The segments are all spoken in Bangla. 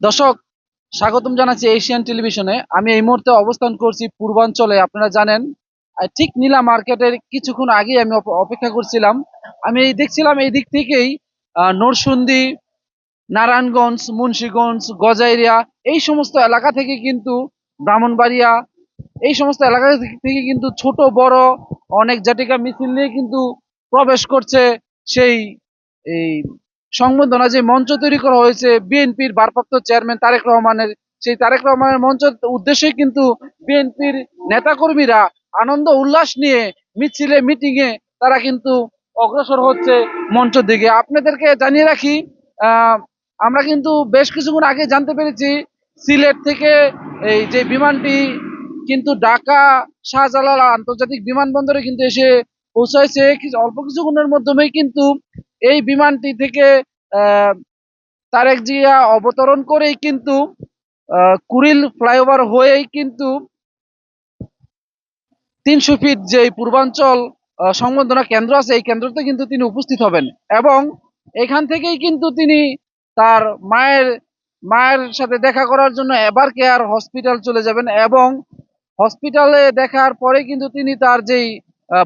দর্শক, স্বাগতম জানাচ্ছি এশিয়ান টেলিভিশনে। আমি এই মুহূর্তে অবস্থান করছি পূর্বাঞ্চলে। আপনারা জানেন, ঠিক নীলা মার্কেটের কিছুক্ষণ আগে আমি অপেক্ষা করছিলাম। আমি দেখছিলাম এই দিক থেকেই নরসিংদী, নারায়ণগঞ্জ, মুন্সিগঞ্জ, গজাইরিয়া এই সমস্ত এলাকা থেকে কিন্তু ব্রাহ্মণবাড়িয়া এই সমস্ত এলাকা থেকে কিন্তু ছোট বড় অনেক জাতিকা মিছিল নিয়ে কিন্তু প্রবেশ করছে সেই এই সংবর্ধনা যে মঞ্চ তৈরি করা হয়েছে বিএনপির ভারপ্রাপ্ত চেয়ারম্যান তারেক রহমানের। সেই তারেক রহমানের মঞ্চ উদ্দেশ্যে কিন্তু বিএনপির নেতাকর্মীরা আনন্দ উল্লাস নিয়ে মিছিলে মিটিং এ তারা কিন্তু অগ্রসর হচ্ছে মঞ্চের দিকে। আপনাদেরকে জানিয়ে রাখি, আমরা কিন্তু বেশ কিছুক্ষণ আগে জানতে পেরেছি সিলেট থেকে এই যে বিমানটি কিন্তু ঢাকা শাহজালাল আন্তর্জাতিক বিমানবন্দরে কিন্তু এসে পৌঁছাইছে। অল্প কিছুক্ষণের মাধ্যমেই কিন্তু এই বিমানটি থেকে আহ তারেক জিয়া অবতরণ করেই কিন্তু কুড়িল ফ্লাইওভার হয়েই কিন্তু ৩০০ ফিট যে পূর্বাঞ্চল সংবর্ধনা কেন্দ্র আছে এই কেন্দ্রতে কিন্তু তিনি উপস্থিত হবেন এবং এখান থেকেই কিন্তু তিনি তার মায়ের মায়ের সাথে দেখা করার জন্য এবার কেয়ার হসপিটাল চলে যাবেন এবং হসপিটালে দেখার পরে কিন্তু তিনি তার যেই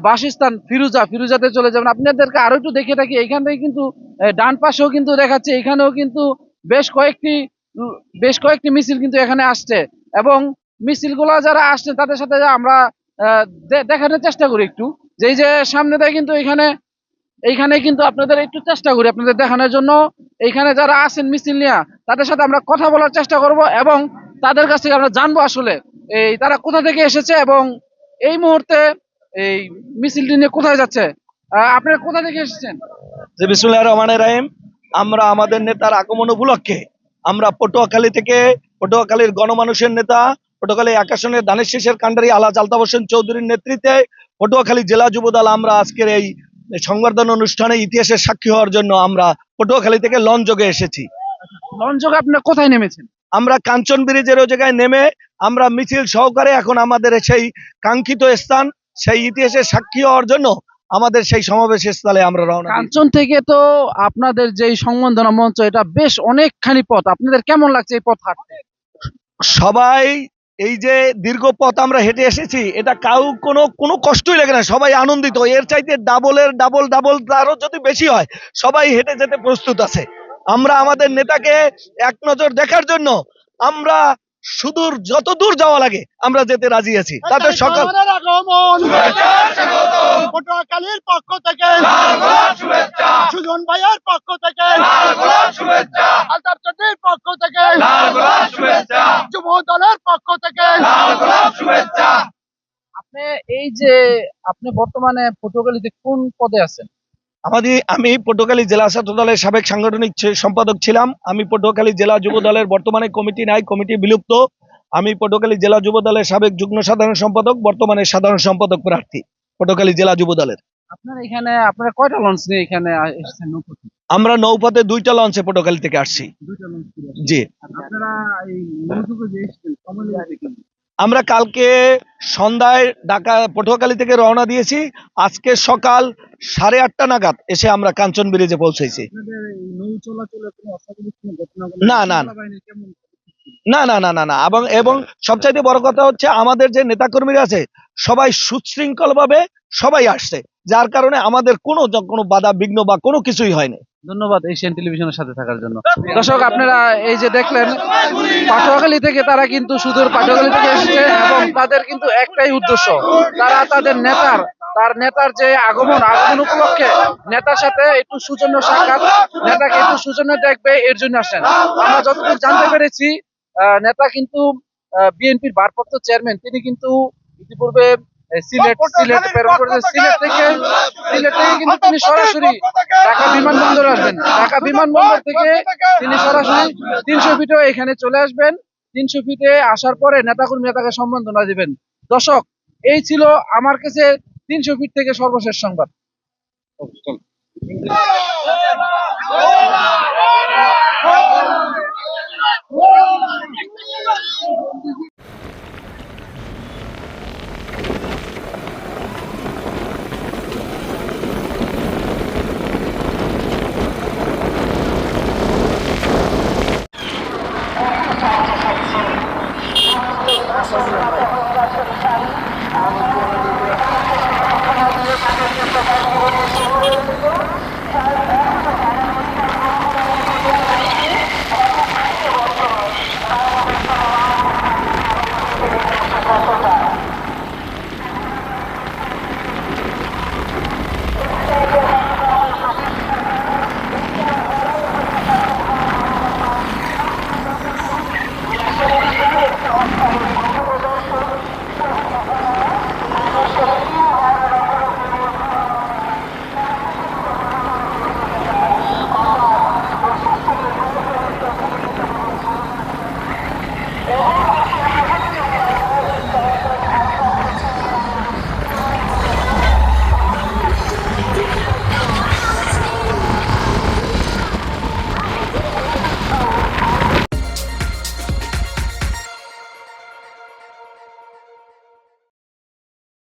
বাসস্থান ফিরুজাতে চলে যাবেন। আপনাদেরকে আরো একটু দেখে থাকি, এখান থেকে কিন্তু ডান পাশেও কিন্তু দেখাচ্ছে, এখানেও কিন্তু বেশ কয়েকটি বেশ কয়েকটি মিছিল কিন্তু এখানে আসছে এবং মিছিলগুলো যারা আসছে তাদের সাথে আমরা দেখানোর চেষ্টা করি একটু, যে এই যে সামনে দেয় কিন্তু এইখানে কিন্তু আপনাদের একটু চেষ্টা করি আপনাদের দেখানোর জন্য। এইখানে যারা আছেন মিছিল নিয়ে তাদের সাথে আমরা কথা বলার চেষ্টা করব এবং তাদের কাছ থেকে আমরা জানবো আসলে এই তারা কোথা থেকে এসেছে এবং এই মুহূর্তে এই মিছিলটি নিয়ে কোথায় যাচ্ছে। আপনারা কোথা থেকে এসেছেন? যে বিসমিল্লাহির রহমানির রহিম। আমরা আমাদের নেতার আগমন উপলক্ষে আমরা পটুয়াখালীর গণমানুষের নেতা পটুয়াখালী আকাশনের দানের শেষের কান্ডারি আলাজ আলতাফ হোসেন চৌধুরীর নেতৃত্বে পটুয়াখালী জেলা যুবদল আমরা আজকের এই সংবর্ধনা অনুষ্ঠানে ইতিহাসের সাক্ষী হওয়ার জন্য আমরা পটুয়াখালী থেকে লঞ্চ যোগে এসেছি। লঞ্চ যোগে আপনারা কোথায় নেমেছেন? আমরা কাঞ্চন ব্রিজের ওই জায়গায় নেমে আমরা মিছিল সহকারে এখন আমাদের সেই কাঙ্ক্ষিত স্থান, সেই ইতিহাসের সাক্ষী হওয়ার জন্য আমাদের সেই সমাবেশ স্থলে আমরা রওনা। কাঞ্চন থেকে তো আপনাদের যে সংবর্ধনা মঞ্চ এটা বেশ অনেকখানি পথ, আপনাদের কেমন লাগছে এই পথ হাঁটতে? সবাই এই যে দীর্ঘ পথ আমরা হেঁটে এসেছি, এটা কোনো কষ্টই লাগে না, সবাই আনন্দিত। এর চাইতে ডাবল আরো যদি বেশি হয় সবাই হেঁটে যেতে প্রস্তুত আছে। আমরা আমাদের নেতাকে এক নজর দেখার জন্য আমরা সুদূর যত দূর যাওয়া লাগে আমরা যেতে রাজি আছি। তাতে সকাল পটুয়াখালীর পক্ষ থেকে সুজন ভাইয়ের পক্ষ থেকে আলতাফ চৌধুরীর পক্ষ থেকে যুব দলের পক্ষ থেকে। আপনি এই যে আপনি বর্তমানে পটুয়াখালীতে কোন পদে আছেন? আমি পটুয়াখালী জেলা ছাত্র দলের সাবেক সাংগঠনিক সম্পাদক ছিলাম। আমি পটুয়াখালী জেলা যুব দলের বর্তমানে কমিটি নাই, কমিটি বিলুপ্ত। আমি পটুয়াখালী জেলা যুব দলের সাবেক যুগ্ম সাধারণ সম্পাদক, বর্তমানে সাধারণ সম্পাদক প্রার্থী পটুয়াখালী জেলা যুব দলের। আপনারা কয়টা লঞ্চ নিয়ে এখানে এসেছেন? আমরা নৌপথে 2টা লঞ্চে পটুয়াখালী থেকে আসছি। জি, আপনারা এই নৌযোগে যে এসেছেন সময় লেগেছে? আমরা কালকে সন্ধ্যায় ঢাকা পটুয়াখালী থেকে রওনা দিয়েছি। আজকে সকাল 8:30 নাগাদ এসে আমরা কাঞ্চন ব্রিজে পৌঁছেছি। না না না এবং সবচাইতে বড় কথা হচ্ছে আমাদের যে নেতাকর্মীরা আছে সবাই সুশৃঙ্খল ভাবে সবাই আসছে, যার কারণে আমাদের কোনো বাধা বিঘ্ন বা কোনো কিছুই হয়নি। ধন্যবাদ এশিয়ান টেলিভিশনের সাথে থাকার জন্য। দর্শক, আপনারা এই যে দেখলেন পাটুয়াখালী থেকে, তারা কিন্তু সুদূর পাটুয়াখালী থেকে এসেছে এবং তাদের কিন্তু একটাই উদ্দেশ্য, তারা তাদের নেতার যে আগমন উপলক্ষে নেতার সাথে একটু সৌজন্য সাক্ষাৎ, নেতাকে একটু সৌজন্য দেখবে, এর জন্য আসেন। আমরা যতদূর জানতে পেরেছি নেতা কিন্তু বিএনপির ভারপ্রাপ্ত চেয়ারম্যান, তিনি কিন্তু ইতিপূর্বে সিলেট প্রেরণ করেছে। সিলেট থেকে কিন্তু তিনি সরাসরি ঢাকা বিমানবন্দরে আসবেন। ঢাকা বিমানবন্দর থেকে তিনি সরাসরি ৩০০ ফিটে এখানে চলে আসবেন। ৩০০ ফিটে আসার পরে নেতাকর্মী তাকে সম্বর্ধনা দিবেন। দর্শক, এই ছিল আমার কাছে ৩০০ ফিট থেকে সর্বশেষ সংবাদ।